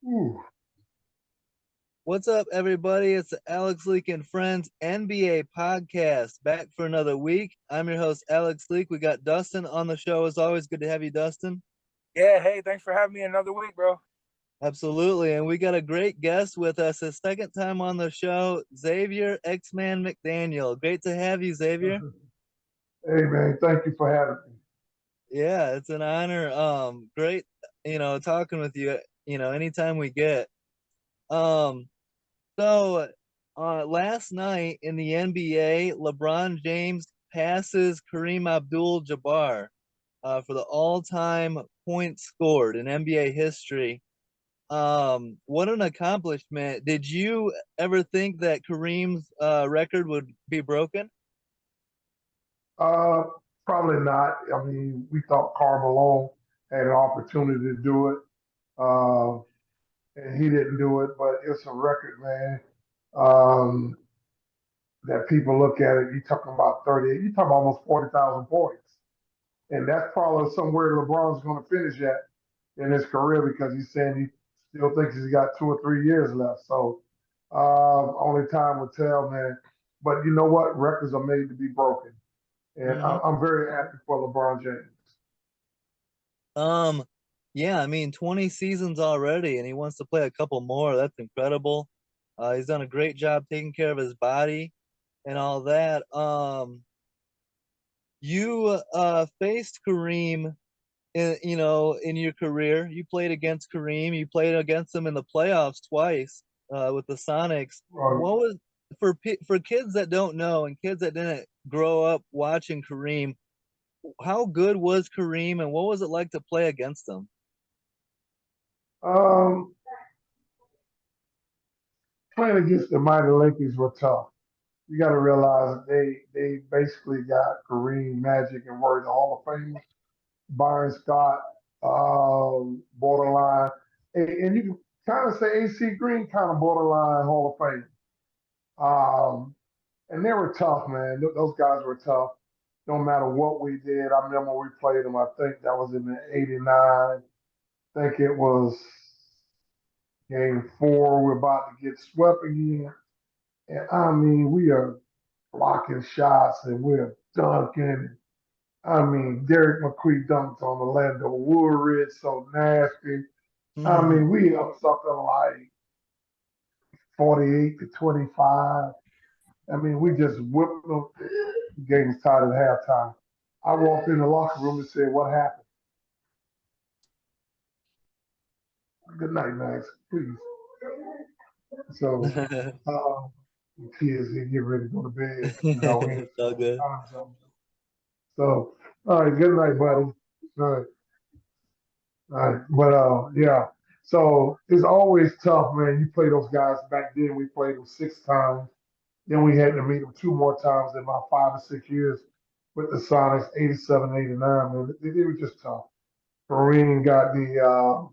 Ooh. What's up, everybody? It's the Alex Leak and Friends NBA podcast back for another week. I'm your host, Alex Leak. We got Dustin on the show as always. Good to have you, Dustin. Yeah, hey, thanks for having me another week, bro. Absolutely. And we got a great guest with us, his second time on the show, Xavier XMan McDaniel. Great to have you, Xavier. Hey man, thank you for having me. Yeah, it's an honor. Great, talking with you, anytime we get. Um, So, last night in the NBA, LeBron James passes Kareem Abdul-Jabbar for the all-time points scored in NBA history. What an accomplishment! Did you ever think that Kareem's record would be broken? Uh, Probably not. I mean, we thought Karl Malone had an opportunity to do it, uh, and he didn't do it. But it's a record, man. Um, that people look at it. You talking about 38? You talking about almost 40,000 points, and that's probably somewhere LeBron's going to finish at in his career because he's saying he still thinks he's got 2 or 3 years left. So only time will tell, man. But you know what? Records are made to be broken, and Hmm. I'm very happy for LeBron James. Um, yeah, I mean, 20 seasons already, and he wants to play a couple more. That's incredible. He's done a great job taking care of his body and all that. You faced Kareem in your career. You played against Kareem. You played against him in the playoffs twice with the Sonics. Uh, What was for kids that don't know and kids that didn't grow up watching Kareem? How good was Kareem, and what was it like to play against him? um, Playing against the mighty Lakers were tough. You got to realize they basically got Kareem, Magic, and Word, the Hall of Fame. Byron Scott, borderline, and you can kind of say AC Green, kind of borderline Hall of Fame. Um, and they were tough, man. Those guys were tough. No matter what we did, I remember we played them. I think that was in the '89. I think it was game four. We're about to get swept again, and I mean we are blocking shots and we're dunking. I mean, Derek McQueen dunked on Orlando Woolridge, so nasty. I mean, we up something like 48 to 25. I mean, we just whipped them. The game was tied at halftime. I walked in the locker room and said, "What happened?" Good night, Max. Please. So, uh, the kids they get ready to go to bed. You know, we in the It's all same good. time zone. So, all right, good night, buddy. All right, all right. But yeah. So it's always tough, man. You play those guys back then. We played them 6 times. Then we had to meet them 2 more times in about 5 or 6 years with the Sonics, 87, 89. Man, they were just tough. Kareem got the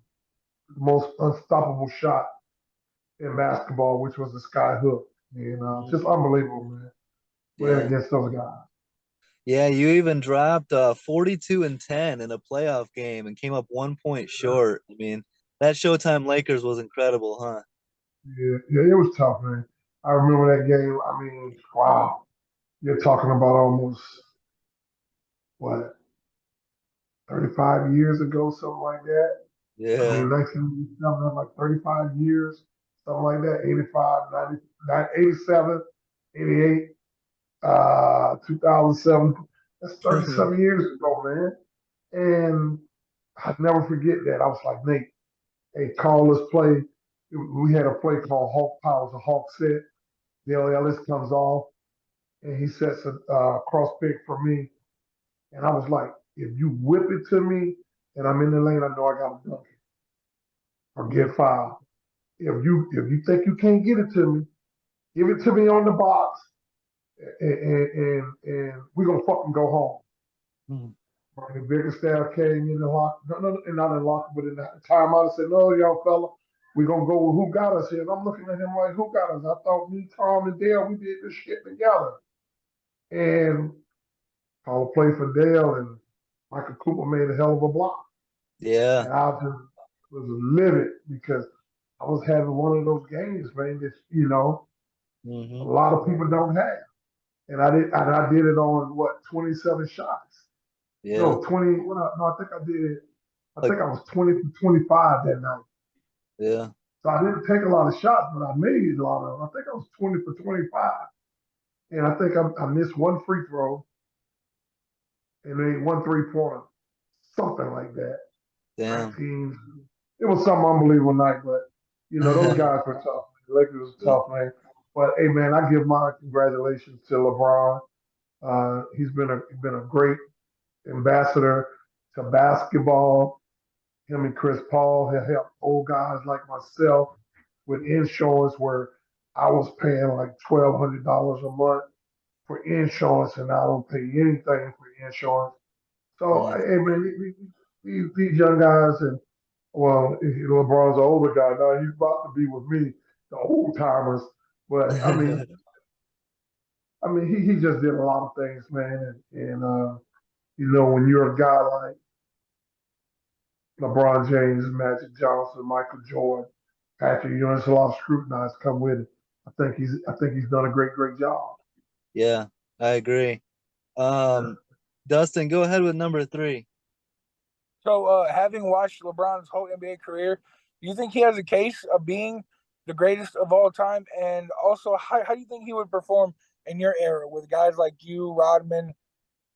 most unstoppable shot in basketball, which was the sky hook. And just Mhm. unbelievable, man, playing Yeah. against those guys. Yeah, you even dropped 42 and 10 in a playoff game and came up 1 point Yeah, short. I mean, that Showtime Lakers was incredible, huh? yeah, it was tough, man. I remember that game. I mean, wow. You're talking about almost, what, 35 years ago, something like that. I Yeah. mean, 1987, like 35 years, something like that. 85, 90, 87, 88, 2007. That's 37 years ago, man. And I'd never forget that. I was like, Nate, hey, call us play. We had a play called Hawk Powers, a Hawk set. Dale Ellis comes off, and he sets a cross pick for me. And I was like, if you whip it to me and I'm in the lane, I know I got to dunk it or get fouled. If you think you can't get it to me, give it to me on the box, and we're gonna fucking go home. Mhm. The bigger staff came in the lock, no, no, not in the locker, but in the timeout and said, "No, young fella, we're gonna go with who got us here." And I'm looking at him like, "Who got us?" I thought me, Tom, and Dale, we did this shit together. And call a play for Dale, and Michael Cooper made a hell of a block. Yeah. And I just was livid because I was having one of those games, man, that a Mm-hmm. lot of people don't have. And I did it on what, 27 shots. Yeah. No, 20, no, I think I did, I Like, think I was 20 for 25 that night. yeah. So I didn't take a lot of shots, but I made a lot of them. I think I was 20 for 25. And I think I missed one free throw and made one three-pointer, something like that. Damn. 19. It was some unbelievable night, but those guys were tough. The Lakers was Yeah. tough, man. But hey, man, I give my congratulations to LeBron. He's been a great ambassador to basketball. Him and Chris Paul have helped old guys like myself with insurance, where I was paying like $1,200 a month for insurance, and I don't pay anything for insurance. So, Nice. hey, man, these young guys, and well, LeBron's an older guy now. He's about to be with me, the old timers. But I mean, he just did a lot of things, man. And when you're a guy like LeBron James, Magic Johnson, Michael Jordan, Patrick Ewing, there's a lot of scrutiny come with it. I think he's done a great job. Yeah, I agree. Yeah. Dustin, go ahead with number 3. So, having watched LeBron's whole NBA career, do you think he has a case of being the greatest of all time? And also, how do you think he would perform in your era with guys like you, Rodman,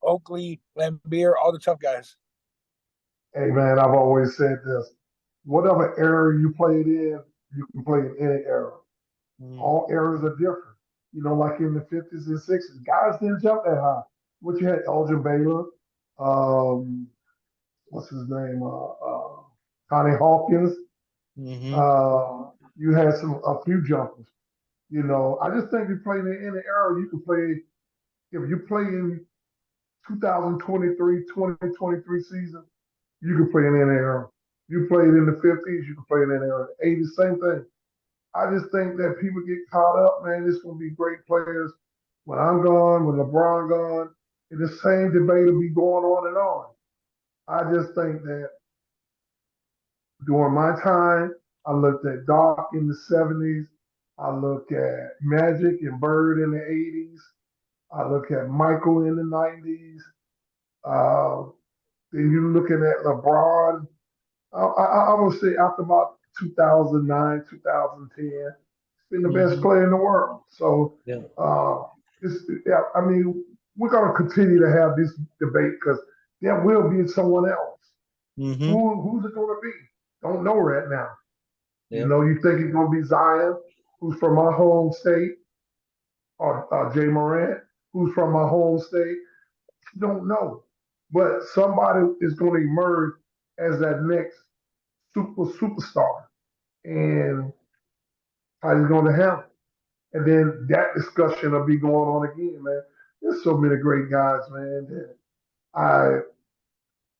Oakley, Lambeer, all the tough guys? Hey man, I've always said this: whatever era you played in, you can play in any era. Mm-hmm. All eras are different. Like in the 50s and 60s, guys didn't jump that high. What you had, Elgin Baylor, um, what's his name, Connie Hawkins. Mm-hmm. You had a few jumpers. I just think you play in any era, you can play. If you play in 2023, 2023 season, you can play in any era. You played in the 50s, you can play in any era. 80s, same thing. I just think that people get caught up, man. It's going to be great players when I'm gone, when LeBron gone. And the same debate will be going on and on. I just think that during my time, I looked at Doc in the 70s. I look at Magic and Bird in the 80s. I look at Michael in the 90s. Uh, then you're looking at LeBron. I would say after about 2009, 2010, he's been the best Mm-hmm. player in the world. So, Yeah. uh, yeah, I mean, we're going to continue to have this debate because there will be someone else. Mm-hmm. Who's it going to be? Don't know right now. Yep. You think it's going to be Zion, who's from my home state, or Jay Morant, who's from my home state? Don't know. But somebody is going to emerge as that next superstar, and how he's going to handle it. And then that discussion will be going on again, man. There's so many great guys, man. That I,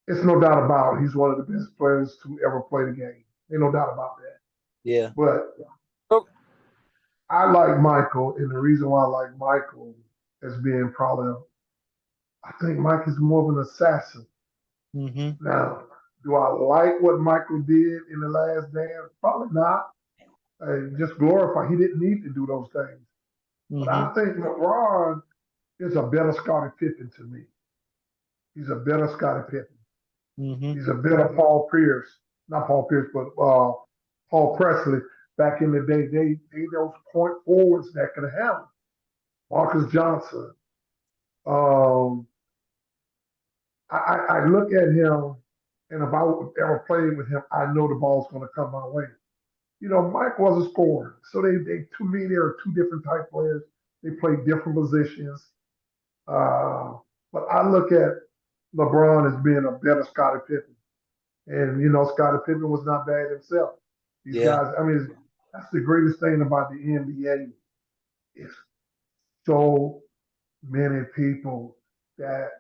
it's no doubt about it. He's one of the best players to ever play the game. Ain't no doubt about that. Yeah. But So, I like Michael, and the reason why I like Michael as being probably, I think Mike is more of an assassin. Mm-hmm. Now, do I like what Michael did in the last dance? Probably not. Just glorify. He didn't need to do those things. But Mm-hmm. I think LeBron is a better Scottie Pippen to me. He's a better Scottie Pippen. Mm-hmm. He's a better Paul Pierce. Not Paul Pierce, but Paul Presley. Back in the day, they those point forwards that could handle. Marcus Johnson. Um, I look at him, and if I ever played with him, I know the ball's going to come my way. Mike was a scorer. So to me, they are two different type players. They play different positions. Uh, but I look at LeBron as being a better Scottie Pippen. And, Scottie Pippen was not bad himself. These Yeah. guys, I mean, that's the greatest thing about the NBA. It's so many people that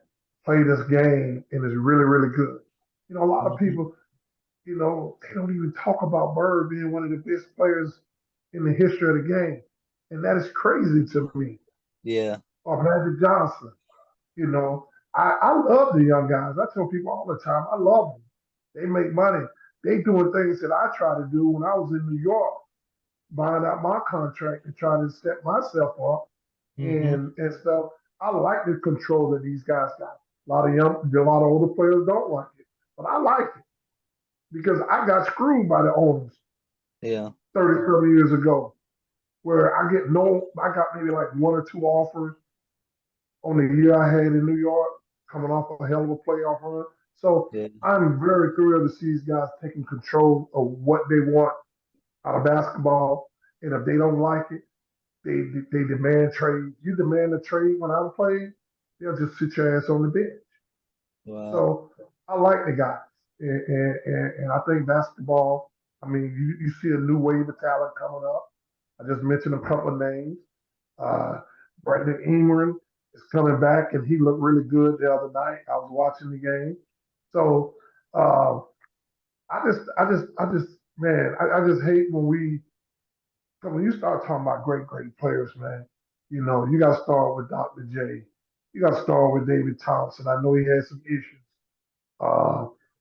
play this game and is really good. A lot of Mm-hmm. people, they don't even talk about Bird being one of the best players in the history of the game. And that is crazy to me. Yeah. Or Magic Johnson. You know, I love the young guys. I tell people all the time, I love them. They make money. They doing things that I tried to do when I was in New York, buying out my contract and trying to set myself up Mm-hmm. and stuff. I like the control that these guys got. A lot of older players don't like it, but I like it because I got screwed by the owners Yeah. 30 years ago, where I got maybe like one or two offers on the year I had in New York, coming off a hell of a playoff run. So Yeah. I'm very thrilled to see these guys taking control of what they want out of basketball, and if they don't like it, they demand trade. You demand a trade when I'm playing, they'll just sit your ass on the bench. Wow. So I like the guys, and I think basketball. I mean, you see a new wave of talent coming up. I just mentioned a couple of names. Uh, Brandon Ingram is coming back, and he looked really good the other night. I was watching the game, so uh, man, I just hate when you start talking about great players, man. You know, you got to start with Dr. J. You got to start with David Thompson. I know he had some issues.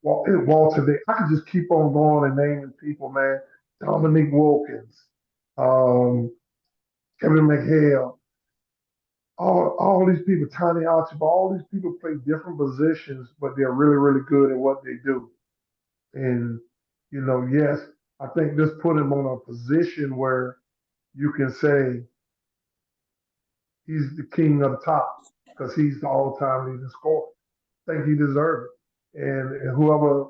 Walter, I could just keep on going and naming people, man. Dominique Wilkins, um, Kevin McHale, all these people, Tiny Archibald, all these people play different positions, but they're really good at what they do. And yes, I think this put him on a position where you can say he's the king of the top because he's the all-time leading scorer. I think he deserved it, and whoever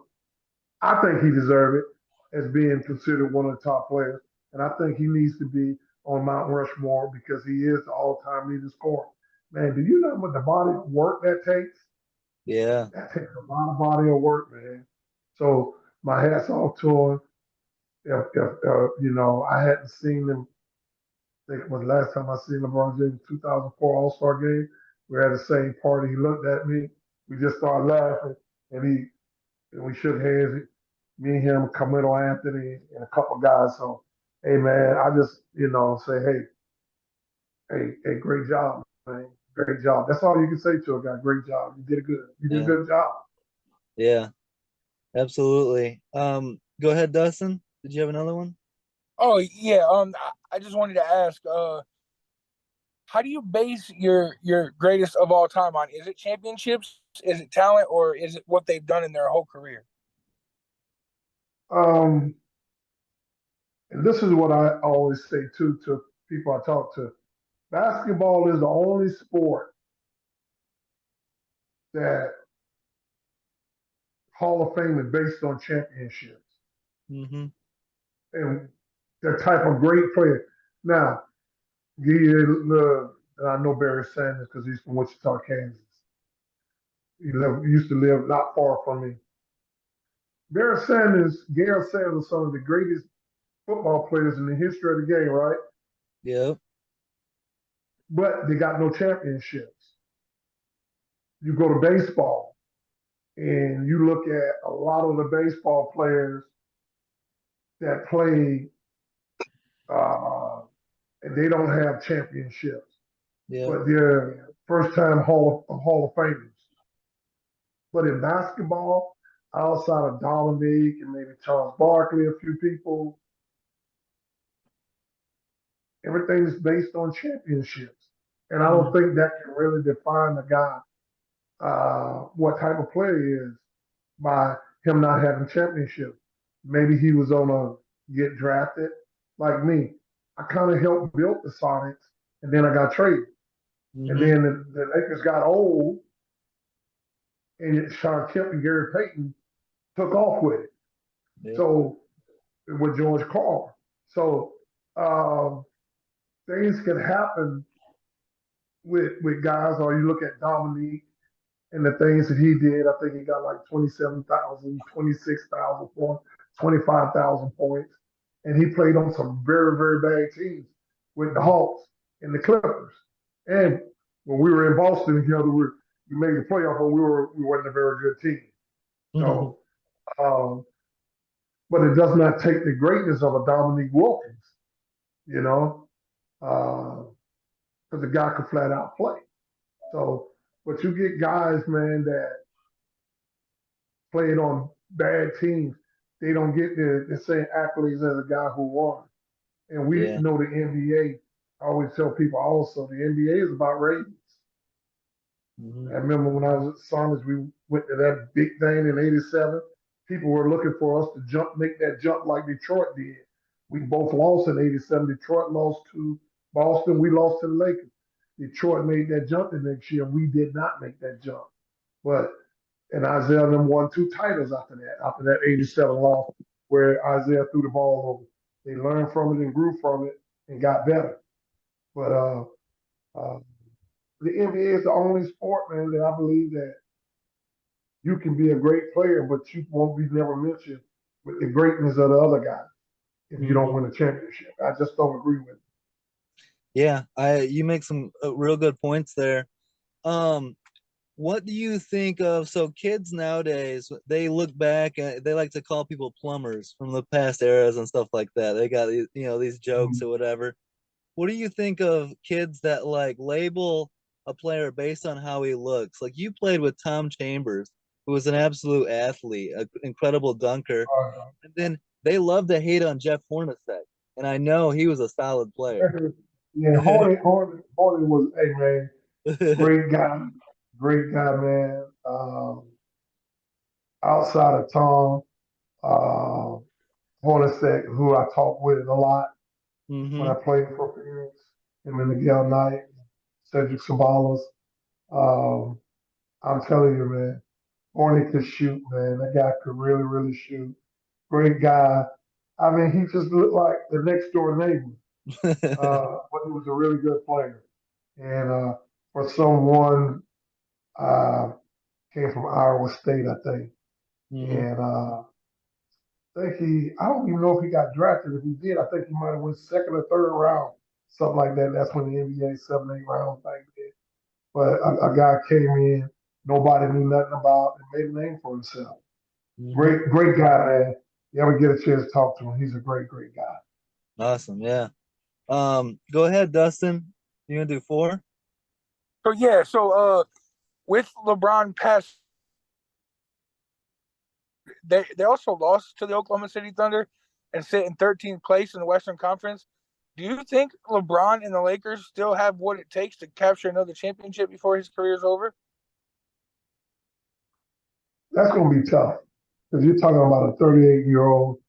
I think he deserved it as being considered one of the top players, and I think he needs to be on Mount Rushmore because he is the all-time leading scorer. Man, do you know what the body of work that takes? Yeah. That takes a lot of body of work, man. So my hats off to him. If I hadn't seen him, I think it was last time I seen LeBron James, 2004 All-Star game. We had the same party. He looked at me. We just started laughing, and we shook hands. Me and him, Carmelo Anthony, and a couple guys. So, hey man, I just say, hey, great job, man, great job. That's all you can say to a guy. Great job. You did good. You did a Yeah. good job. Yeah. Absolutely. Go ahead, Dustin. Did you have another one? Oh yeah. I just wanted to ask. How do you base your greatest of all time on? Is it championships? Is it talent, or is it what they've done in their whole career? Um, and this is what I always say too to people I talk to. Basketball is the only sport that Hall of Fame is based on championships Mm-hmm. and the type of great player. Now, I know Barry Sanders because he's from Wichita, Kansas. He used to live not far from me. Barry Sanders, Gale Sanders, some of the greatest football players in the history of the game, right? Yep. But they got no championships. You go to baseball and you look at a lot of the baseball players that play, uh, and they don't have championships, Yep. but they're first-time Hall of Famers. But in basketball, outside of Dominique and maybe Charles Barkley, a few people, everything is based on championships. And I don't think that can really define a guy what type of player he is by him not having championships. Maybe he was on a get drafted like me. I kind of helped build the Sonics, and then I got traded. And Mm-hmm. then the Lakers got old, and Sean Kemp and Gary Payton took off with it. Yep. So with George Carl. So um, things can happen with guys, or you look at Dominique and the things that he did. I think he got like 27,000, 26,000 points, 25,000 points. And he played on some very bad teams with the Hawks and the Clippers. And when we were in Boston together, we made the playoff, but we weren't a very good team. Mm-hmm. So, um, but it does not take the greatness of a Dominique Wilkins, you know, because the guy could flat out play. So, but you get guys, man, that played on bad teams. they don't get the same accolades as a guy who won. And we Yeah. know the NBA. I always tell people also the NBA is about ratings. Hmm. I remember when I was at Summers, we went to that big thing in '87. People were looking for us to make that jump like Detroit did. We both lost in '87. Detroit lost to Boston. We lost to the Lakers. Detroit made that jump the next year. We did not make that jump. But and Isaiah and them won 2 titles after that '87 loss, where Isaiah threw the ball over. They learned from it and grew from it and got better. But uh, the NBA is the only sport, man, that I believe that you can be a great player, but you won't be never mentioned with the greatness of the other guys if you don't Hmm. win a championship. I just don't agree with it. Yeah, you make some real good points there. Um, what do you think of? So kids nowadays, they look back and they like to call people plumbers from the past eras and stuff like that. They got these, these jokes or whatever. What do you think of kids that like label a player based on how he looks? Like you played with Tom Chambers, who was an absolute athlete, an incredible dunker, and then they love to hate on Jeff Hornacek, and I know he was a solid player. Yeah, Hornet was, hey man, great guy, man. Outside of Tom, uh, Hornacek, who I talked with a lot when Hmm. I played for Phoenix, him and Miguel Knight, Cedric Sabalas. Um, I'm telling you, man, Hornet could shoot, man. That guy could really, really shoot. Great guy. I mean, he just looked like the next door neighbor, but he was a really good player. And for someone, uh, came from Iowa State, I think. Hmm. And I don't even know if he got drafted. If he did, I think he might have went second or third round, something like that. That's when the NBA 7, 8 rounds back then. But a guy came in, nobody knew nothing about, and made a name for himself. Hmm. Great guy, man. You ever get a chance to talk to him? He's a great guy. Awesome, yeah. Go ahead, Dustin. You gonna do four? So yeah, with LeBron pass, they also lost to the Oklahoma City Thunder and sit in 13th place in the Western Conference. Do you think LeBron and the Lakers still have what it takes to capture another championship before his career is over? That's going to be tough because you're talking about a 38-year-old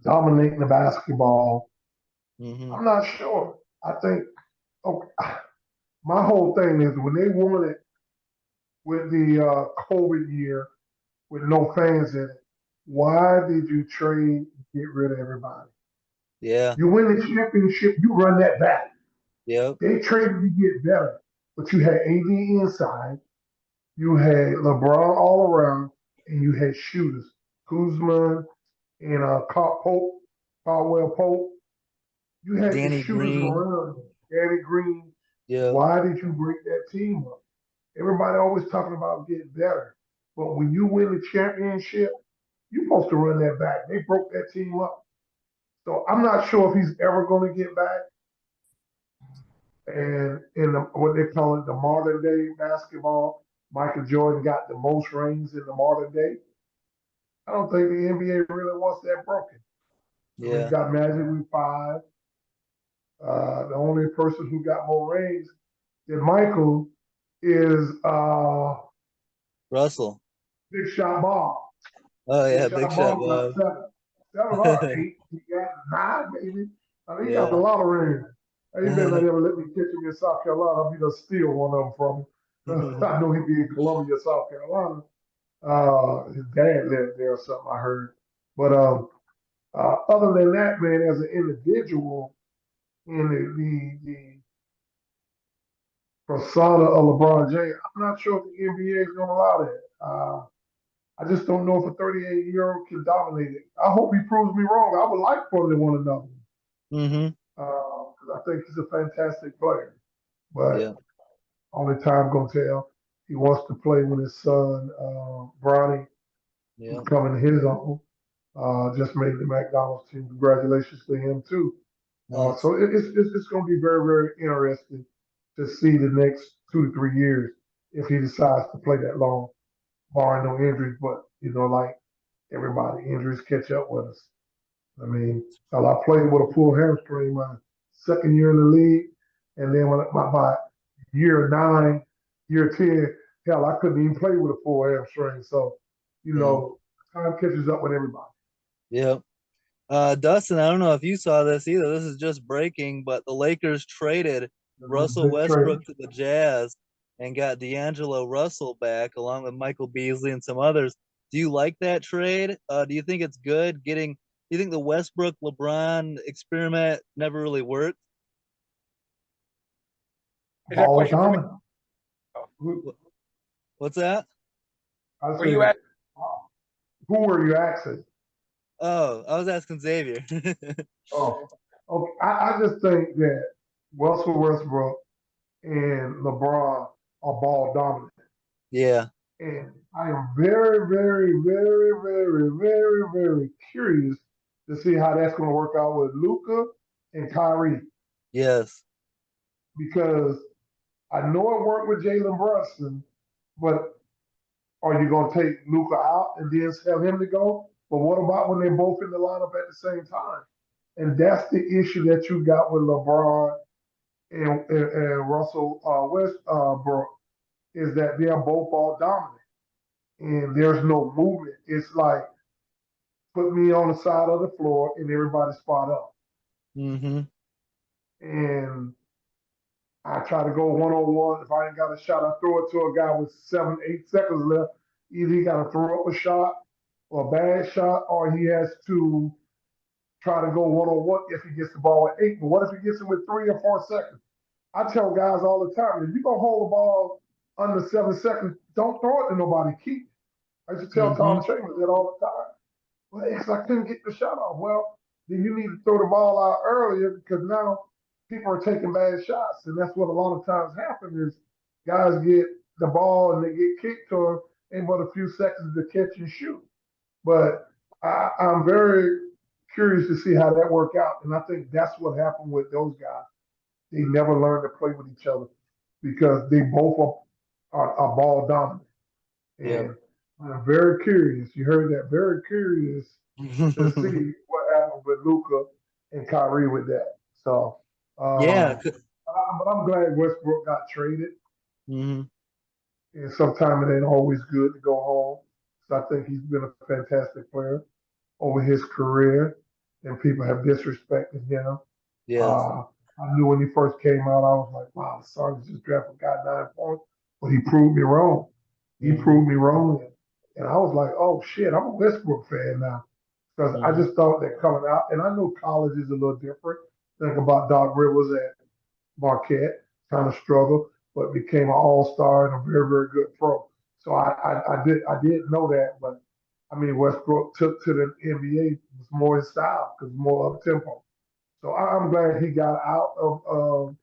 dominating the basketball. Hmm. I'm not sure. I think okay, my whole thing is when they won it with the COVID year with no fans in it, why did you trade and get rid of everybody? Yeah. You win the championship, you run that back. Yep. They traded to get better, but you had AD inside, you had LeBron all around, and you had shooters, Kuzma and Caldwell Pope. You had the Danny shooters Green. around you. Danny Green. Yep. Why did you break that team up? Everybody always talking about getting better. But when you win the championship, you're supposed to run that back. They broke that team up. So I'm not sure if he's ever going to get back. And in what they call it, the modern day basketball, Michael Jordan got the most rings in the modern day. I don't think the NBA really wants that broken. So he's Yeah. got Magic with 5. The only person who got more rings than Michael is Russell. Big Shot Bob. Oh Big yeah, Big Shot Shot Bob got Bob. 7. 7 or 8. He got 9, maybe. I mean, he got a Yeah. lot of rings. He better not ever let me catch him in South Carolina. I'm going to steal one of them from him. I know he'd be in Columbia, South Carolina. His dad lived there or something, I heard. But other than that, man, as an individual in the persona of LeBron James, I'm not sure if the NBA is going to allow that. I just don't know if a 38-year-old can dominate it. I hope he proves me wrong. I would like for them to win another Hmm. because I think he's a fantastic player. But Yeah. only time gonna tell. He wants to play with his son, Bronny, who's Yeah. coming his own. Just made the McDonald's team. Congratulations to him too. Nice. So it's going to be very interesting to see the next 2 to 3 years if he decides to play that long, barring no injuries. But like everybody injuries catch up with us. I mean, hell, I played with a full hamstring my second year in the league, and then when my year 9, year 10, hell, I couldn't even play with a full hamstring. So, Mm. time catches up with everybody. Yep. Dustin, I don't know if you saw this either. This is just breaking, but the Lakers traded Russell Big trade. Westbrook to the Jazz and got D'Angelo Russell back along with Michael Beasley and some others. Do you like that trade? Do you think it's good getting? Do you think the Westbrook LeBron experiment never really worked? Is that Ball question for me? dominant. What's that? I Were you said, at? who were you asking? Oh, I was asking Xavier. Oh, okay. I just think that Russell Westbrook and LeBron are ball dominant. Yeah. And I am very, very, very, very, very, very curious to see how that's going to work out with Luca and Kyrie Yes. because I know it worked with Jalen Brunson, but are you going to take Luca out and then have him to go? But what about when they're both in the lineup at the same time? And that's the issue that you got with LeBron and Russell Westbrook is that they're both ball dominant and there's no movement. It's like put me on the side of the floor and everybody spot up. Mm-hmm. And I try to go 1-on-1. If I ain't got a shot, I throw it to a guy with 7, 8 seconds left. Either he got to throw up a shot or a bad shot, or he has to try to go 1-on-1 if he gets the ball at 8. But what if he gets it with 3 or 4 seconds? I tell guys all the time, if you're going to hold the ball under 7 seconds, don't throw it to nobody. Keep it. I used to tell Mm-hmm. Tom Chambers that all the time. Well, it's I couldn't get the shot off. Well, then you need to throw the ball out earlier because now people are taking bad shots, and that's what a lot of times happens is guys get the ball and they get kicked to them in but a few seconds to catch and shoot. But I'm very curious to see how that work out, and I think that's what happened with those guys. They never learned to play with each other because they both are ball dominant. Yep. And I'm very curious. You heard that? Very curious to see what happened with Luca and Kyrie with that. So, Yeah. but I'm glad Westbrook got traded. Mm-hmm. And sometimes it ain't always good to go home. So I think he's been a fantastic player over his career, and people have disrespected him. Yes. Uh, I knew when he first came out, I was like, wow, the Sonics just drafted a guy 9 points, but he proved me wrong. He Mm-hmm. proved me wrong. And I was like, oh shit, I'm a Westbrook fan now. Because I Mm-hmm. just thought that coming out, and I know college is a little different. Think about Doc Rivers at Marquette, kind of struggled, but became an all-star and a very, very good pro. So I did know that, but I mean Westbrook took to the NBA was more his style because more up tempo. So I'm glad he got out of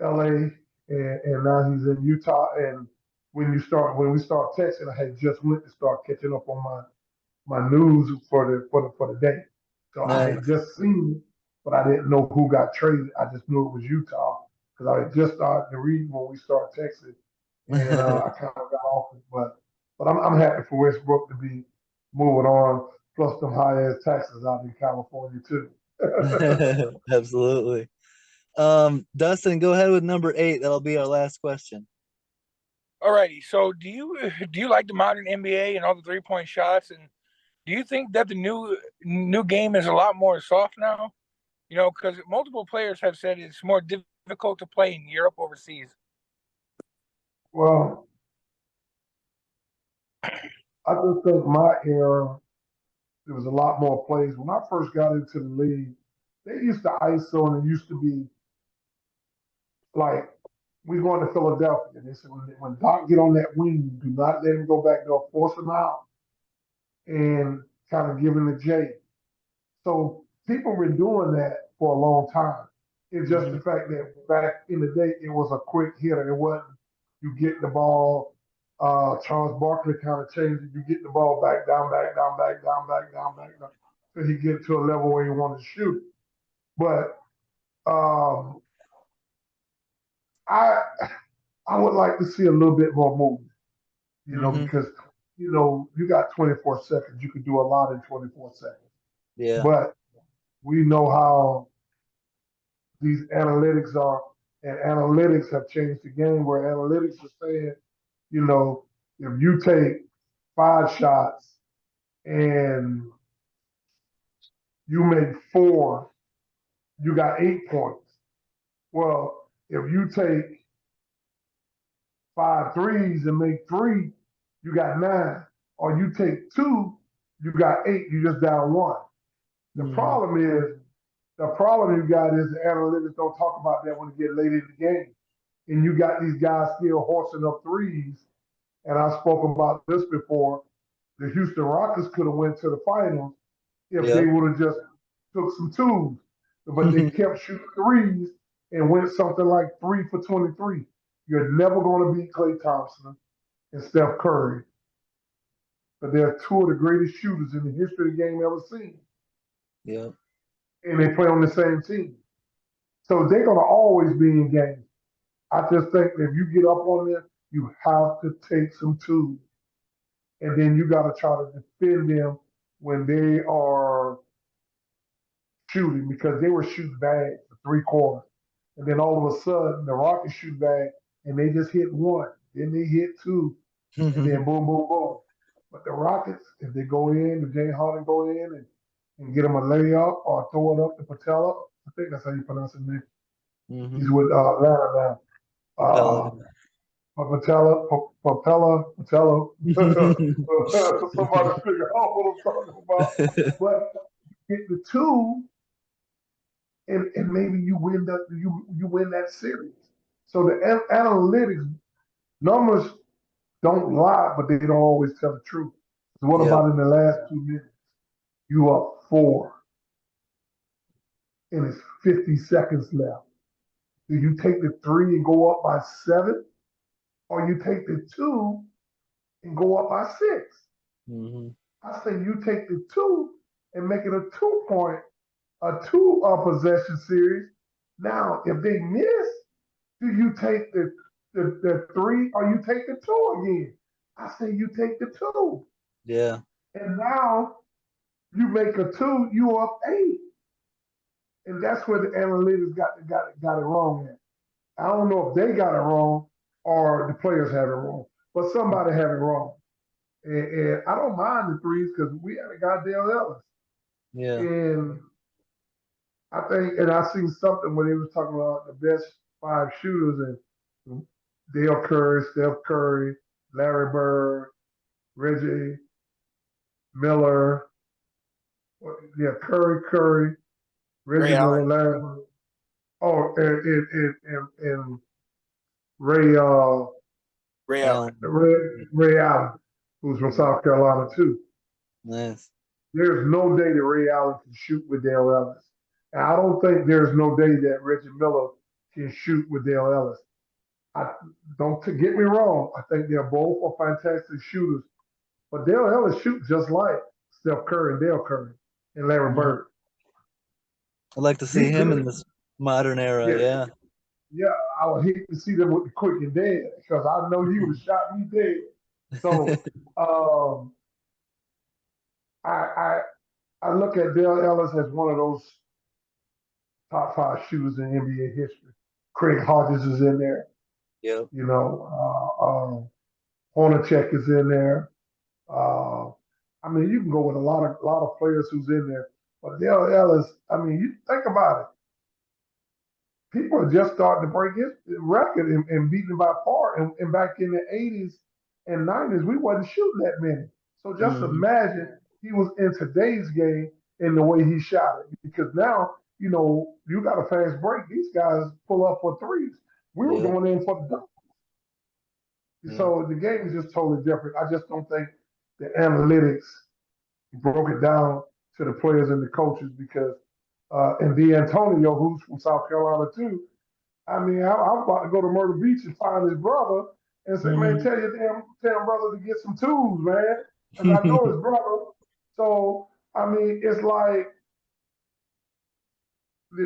LA and now he's in Utah. And when we start texting, I had just went to start catching up on my news for the day. So I had Nice. just seen it, but I didn't know who got traded. I just knew it was Utah because I had just started to read when we start texting, and I kind of got off it. But I'm happy for Westbrook to be moving on. Plus them high ass taxes out in California too. Absolutely. Dustin, go ahead with number 8. That'll be our last question. Alrighty. So, do you like the modern NBA and all the 3-point shots? And do you think that the new game is a lot more soft now? Because multiple players have said it's more difficult to play in Europe overseas. Well, I just think my era there was a lot more plays. When I first got into the league, they used to ISO and it used to be like we going to Philadelphia. They said when Doc get on that wing, do not let him go back there, force him out, and kind of give him the J. So people were doing that for a long time. It's just Mm-hmm. the fact that back in the day, it was a quick hitter. It wasn't you get the ball. Charles Barkley kind of changed it. You get the ball back, down, back, down, back, down, back, down, back, down. So he get to a level where he wanted to shoot it. But um, I I would like to see a little bit more movement, Mm-hmm. because you got 24 seconds. You can do a lot in 24 seconds. Yeah. But we know how these analytics are, and analytics have changed the game where analytics are saying, if you take 5 shots and you make 4, you got 8 points. Well, if you take 5 threes and make 3, you got 9. Or you take 2, you got 8, you just down 1. The problem you got is the analytics don't talk about that when you get late in the game. And you got these guys still horsing up threes. And I spoke about this before. The Houston Rockets could have went to the finals if they would have just took some twos. But they kept shooting threes and went something like 3 for 23. You're never going to beat Klay Thompson and Steph Curry. But they're 2 of the greatest shooters in the history of the game ever seen. Yeah. And they play on the same team. So they're going to always be in games. I just think if you get up on them, you have to take some twos. And then you got to try to defend them when they are shooting, because they were shooting bad for 3 quarters. And then all of a sudden, the Rockets shoot bad and they just hit 1. Then they hit 2. And then boom, boom, boom. But the Rockets, if they go in, if James Harden go in and get them a layup or throw it up to Patella, I think that's how you pronounce his name. He's with Atlanta now. Patella. Somebody figure out what I'm talking about. But get the 2, and maybe you win that series. So the analytics numbers don't lie, but they don't always tell the truth. So what about in the last 2 minutes? You up 4, and it's 50 seconds left. Do you take the 3 and go up by 7, or you take the 2 and go up by 6? I say you take the 2 and make it a 2 possession series. Now, if they miss, do you take the 3 or you take the 2 again? I say you take the 2. Yeah. And now you make a 2, you up 8. And that's where the analytics got it wrong at. I don't know if they got it wrong or the players have it wrong, but somebody have it wrong. And I don't mind the threes because we had a guy, Dale Ellis. Yeah. And I think, and I seen something where they was talking about the best 5 shooters, and Dale Curry, Steph Curry, Larry Bird, Reggie Miller, Curry, Reggie Miller, Larry Bird. Oh, and Ray Allen. Ray Allen, who's from South Carolina too. Nice. There's no day that Ray Allen can shoot with Dale Ellis. And I don't think there's no day that Reggie Miller can shoot with Dale Ellis. Don't get me wrong. I think they're both are fantastic shooters. But Dale Ellis shoots just like Steph Curry and Dale Curry and Larry Bird. I'd like to see him in this modern era. Yeah. Yeah, I would hate to see them with the quick and dead because I know he would have shot me dead. So I look at Dale Ellis as one of those top 5 shooters in NBA history. Craig Hodges is in there. Yep. Hornacek is in there. I mean, you can go with a lot of players who's in there. But Dale Ellis, I mean, you think about it. People are just starting to break his record and beating him by far. And back in the 80s and 90s, we wasn't shooting that many. So just imagine he was in today's game in the way he shot it. Because now, you got a fast break. These guys pull up for threes. We were going in for the dunk. So the game is just totally different. I just don't think the analytics broke it down to the players and the coaches because and D'Antonio, who's from South Carolina too. I mean, I was about to go to Myrtle Beach and find his brother and say, man, tell your damn brother to get some tools, man. And I know his brother. So, I mean, it's like,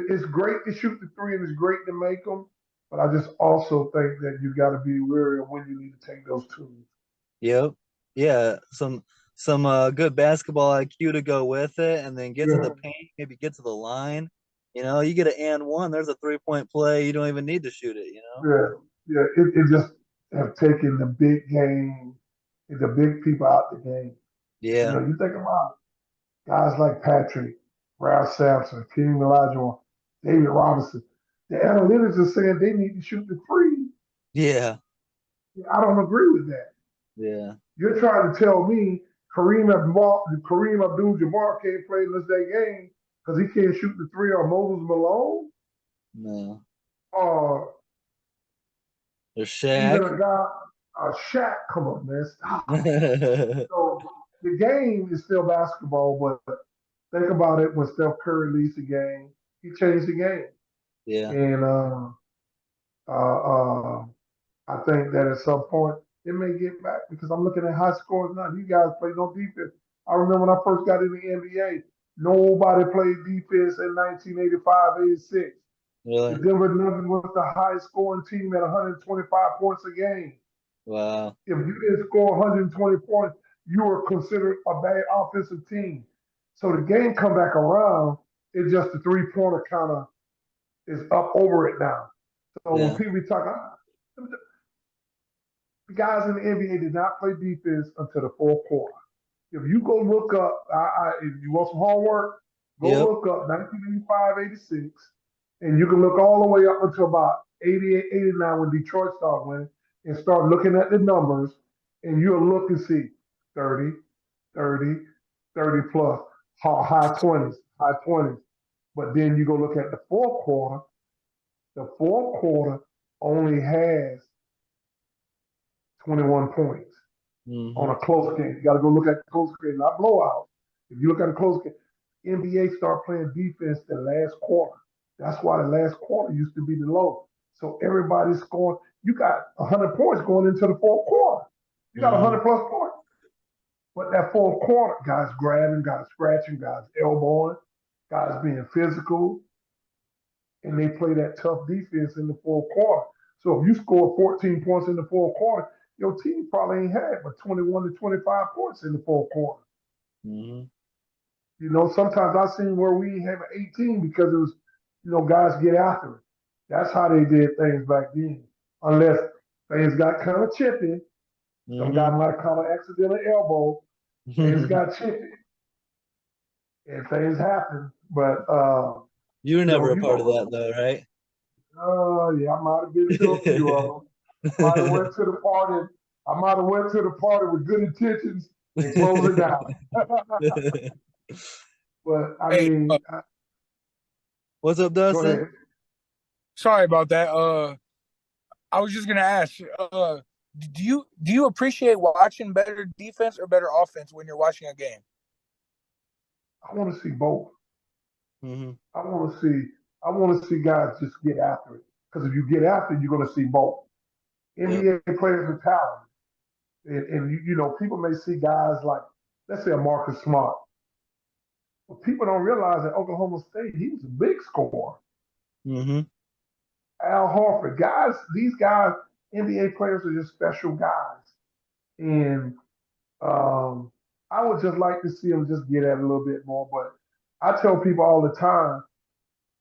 it's great to shoot the 3 and it's great to make them. But I just also think that you got to be wary of when you need to take those tools. Yep. Yeah, some good basketball IQ to go with it, and then get to the Yeah, paint, maybe get to the line. You know, you get an and one, there's a 3-point play. You don't even need to shoot it, you know? yeah, yeah. It just have taken the big game, the big people out the game. Yeah. You think about guys like Patrick, Ralph Sampson, Kareem Olajuwon, David Robinson. The analytics are saying they need to shoot the three. Yeah. I don't agree with that. Yeah. You're trying to tell me Kareem Abdul-Jabbar can't play in this day game because he can't shoot the three, or Moses Malone, No. or There's even Shaq. a guy, Shaq. Come on, man, stop. So the game is still basketball, but think about it. When Steph Curry leads the game, he changed the game, Yeah. and uh, I think that at some point it may get back because I'm looking at high scores now. You guys play no defense. I remember when I first got in the NBA, nobody played defense in 1985, 86. The Really? Denver Nuggets was the highest scoring team at 125 points a game. Wow. If you didn't score 120 points, you were considered a bad offensive team. So the game come back around, it's just the three-pointer kind of is up over it now. So when Yeah. people be talking, the guys in the NBA did not play defense until the fourth quarter. If you go look up, if you want some homework, go Yep. look up 1985, 86, and you can look all the way up until about 88, 89 when Detroit started winning, and start looking at the numbers, and you'll look and see 30, 30, 30 plus, high 20s, high 20s. But then you go look at the fourth quarter only has 21 points on Hmm. a close game. You got to go look at the close game, not blowout. If you look at a close game, NBA start playing defense the last quarter. That's why the last quarter used to be the low. So everybody's scoring. You got 100 points going into the fourth quarter. You got Hmm. 100 plus points. But that fourth quarter, guys grabbing, guys scratching, guys elbowing, guys being physical, and they play that tough defense in the fourth quarter. So if you score 14 points in the fourth quarter, your team probably ain't had but 21 to 25 points in the fourth quarter. Hmm. Sometimes I've seen where we have 18 because it was, guys get after it. That's how they did things back then. Unless things got kind of chippy, some guy Hmm. might have caught an accidental elbow, things got chippy, and things happen. But You were never a you part of go, that though, right? yeah, I might have been to a few of them. I might have went to the party. I might have went to the party with good intentions and close it down. But I Hey, mean, What's up, go Dustin? ahead. sorry about that. I was just gonna ask, do you appreciate watching better defense or better offense when you're watching a game? I want to see both. Hmm. I want to see. I want to see guys just get after it. Because if you get after it, you're going to see both. Yep. NBA players are talented, and people may see guys like, let's say, a Marcus Smart, but people don't realize that Oklahoma State, he was a big scorer. Hmm. Al Horford, guys, these guys, NBA players are just special guys, and I would just like to see them just get at it a little bit more. But I tell people all the time,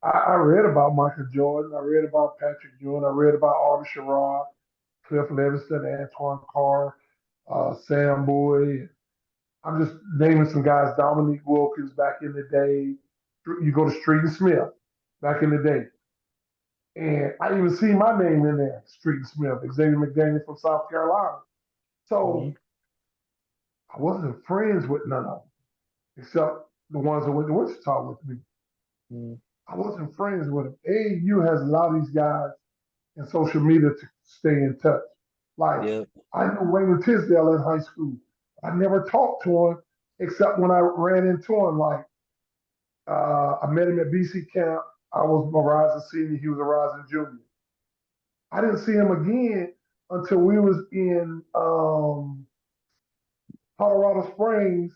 I read about Michael Jordan. I read about Patrick Ewing. I read about Arthur Sherrod, Cliff Levingston, Antoine Carr, Sam Bowie. I'm just naming some guys. Dominique Wilkins back in the day. You go to Street and Smith back in the day. And I even see my name in there, Street and Smith, Xavier McDaniel from South Carolina. Hmm. So I wasn't friends with none of them, except the ones that went to Wichita with me. Hmm. I wasn't friends with them. AAU has allowed these guys and social media to stay in touch. Like, Yep. I knew Wayne Tisdale in high school. I never talked to him except when I ran into him. Like, I met him at BC camp. I was a rising senior. He was a rising junior. I didn't see him again until we was in Colorado Springs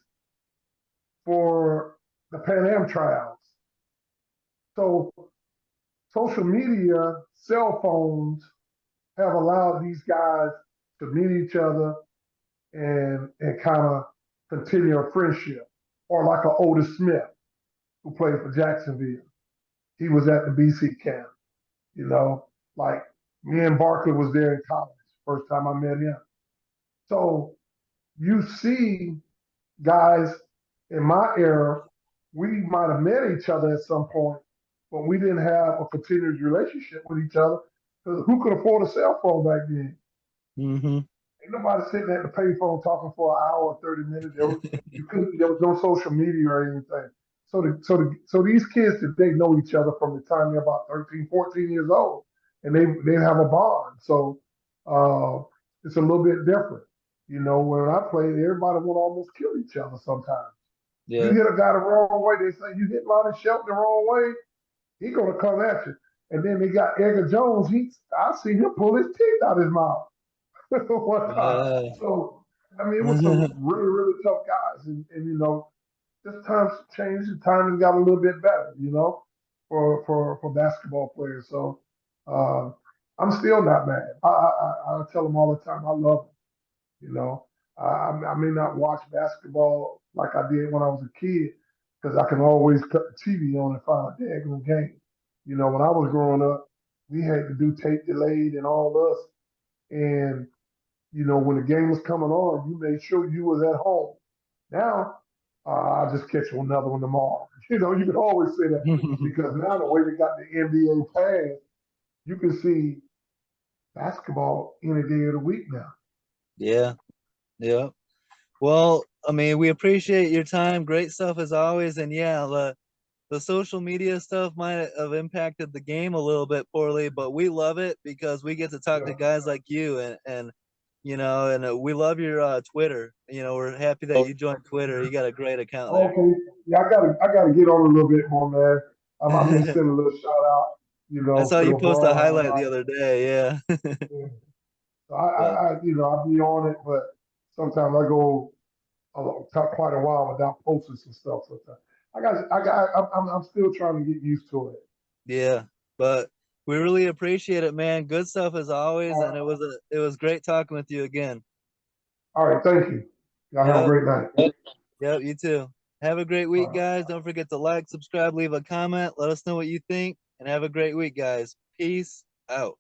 for the Pan Am tryouts. So social media, cell phones have allowed these guys to meet each other and kind of continue a friendship. Or like a Otis Smith who played for Jacksonville. He was at the BC camp, you know, like me and Barkley was there in college, first time I met him. So you see guys in my era, we might have met each other at some point, but we didn't have a continuous relationship with each other because who could afford a cell phone back then? Mm-hmm. Ain't nobody sitting at the payphone talking for an hour or 30 minutes. There was no social media or anything. So these kids today know each other from the time they're about 13, 14 years old, and they have a bond. So it's a little bit different. You know, when I played, everybody would almost kill each other sometimes. You Yeah. hit a guy the wrong way, they say you hit Lonnie Shelton the wrong way, he gonna come at you. And then they got Edgar Jones. I see him pull his teeth out his mouth one time. So I mean, it was some really, really tough guys, and you know, just times changed. The timing got a little bit better, you know, for basketball players. So uh, I'm still not mad. I tell them all the time I love them. You know, I may not watch basketball like I did when I was a kid because I can always cut the TV on and find a daggone game. You know, when I was growing up, we had to do tape delayed and all this, and you know, when the game was coming on, you made sure you was at home. Now, I'll just catch you another one tomorrow. You know, you can always say that because now the way they got the NBA pass, you can see basketball any day of the week now. Yeah. Yeah. Well, I mean, we appreciate your time. Great stuff as always. And yeah, the social media stuff might have impacted the game a little bit poorly, but we love it because we get to talk to Yeah. guys like you and you know, and we love your Twitter. You know, we're happy that you joined Twitter. You got a great account there. Okay. Yeah, I gotta get on a little bit more, man. I may send a little shout out, you I know, saw to you post a LeBron highlight the highlight. other day. Yeah. Yeah. So But you know, I'll be on it, but sometimes I go quite a while without posting some stuff. Sometimes I'm still trying to get used to it. yeah, but we really appreciate it, man. Good stuff as always, All and right, it was great talking with you again. all right, thank you. Y'all have a Yep. great night. Yep, you too. Have a great All week, right. guys. Don't forget to like, subscribe, leave a comment. Let us know what you think, and have a great week, guys. Peace out.